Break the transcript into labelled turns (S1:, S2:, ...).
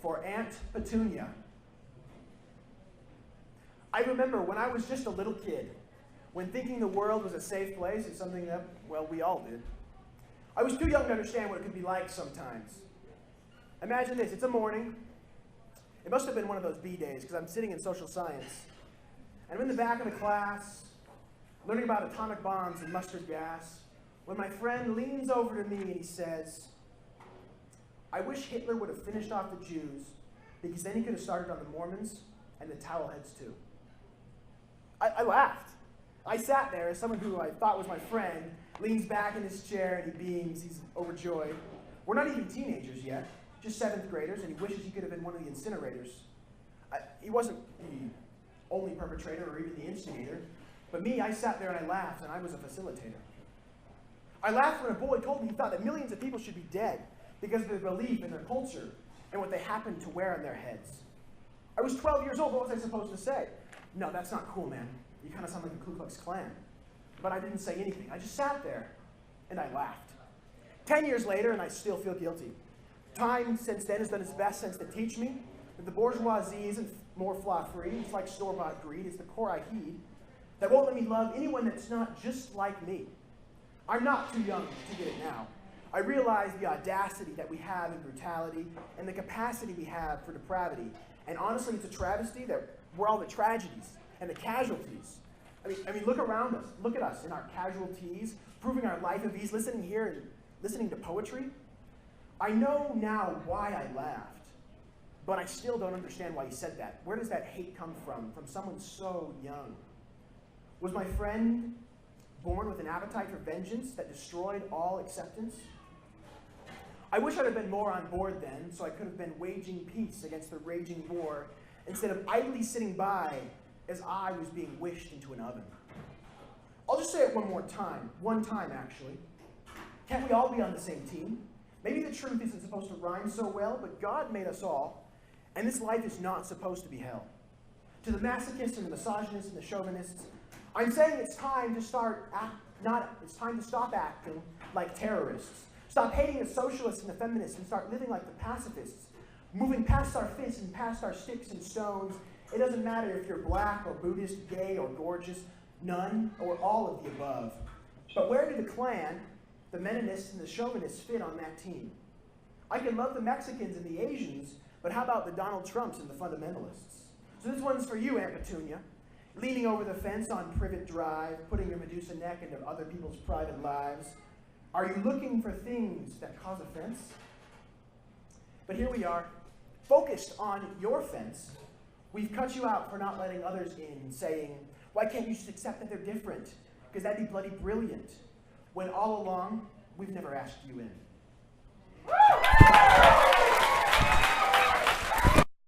S1: for Aunt Petunia. I remember when I was just a little kid, when thinking the world was a safe place is something that, well, we all did. I was too young to understand what it could be like sometimes. Imagine this, it's a morning. It must have been one of those B days, because I'm sitting in social science. And I'm in the back of the class, learning about atomic bombs and mustard gas, when my friend leans over to me and he says, "I wish Hitler would have finished off the Jews, because then he could have started on the Mormons and the Towelheads too." I laughed. I sat there as someone who I thought was my friend, leans back in his chair and he beams, he's overjoyed. We're not even teenagers yet, just 7th graders, and he wishes he could have been one of the incinerators. He wasn't the only perpetrator or even the instigator, but me, I sat there and I laughed, and I was a facilitator. I laughed when a boy told me he thought that millions of people should be dead because of their belief in their culture and what they happened to wear on their heads. I was 12 years old, what was I supposed to say? "No, that's not cool, man. You kind of sound like a Ku Klux Klan." But I didn't say anything. I just sat there, and I laughed. 10 years later, and I still feel guilty. Time since then has done its best since to teach me that the bourgeoisie isn't more flaw-free. It's like store-bought greed. It's the core I heed that won't let me love anyone that's not just like me. I'm not too young to get it now. I realize the audacity that we have in brutality and the capacity we have for depravity. And honestly, it's a travesty that we're all the tragedies and the casualties. I mean, look around us. Look at us in our casualties, proving our life of ease, listening here and listening to poetry. I know now why I laughed, but I still don't understand why he said that. Where does that hate come from someone so young? Was my friend born with an appetite for vengeance that destroyed all acceptance? I wish I'd have been more on board then, so I could have been waging peace against the raging war instead of idly sitting by as I was being wished into an oven. I'll just say it one time actually. Can't we all be on the same team? Maybe the truth isn't supposed to rhyme so well, but God made us all, and this life is not supposed to be hell. To the masochists and the misogynists and the chauvinists, I'm saying it's time to stop acting like terrorists. Stop hating the socialists and the feminists and start living like the pacifists, moving past our fists and past our sticks and stones. It doesn't matter if you're black or Buddhist, gay or gorgeous, none or all of the above. But where do the Klan, the Mennonists, and the chauvinists fit on that team? I can love the Mexicans and the Asians, but how about the Donald Trumps and the fundamentalists? So this one's for you, Aunt Petunia. Leaning over the fence on Privet Drive, putting your Medusa neck into other people's private lives. Are you looking for things that cause offense? But here we are, focused on your fence. We've cut you out for not letting others in, saying, "Why can't you just accept that they're different? Because that'd be bloody brilliant." When all along, we've never asked you in.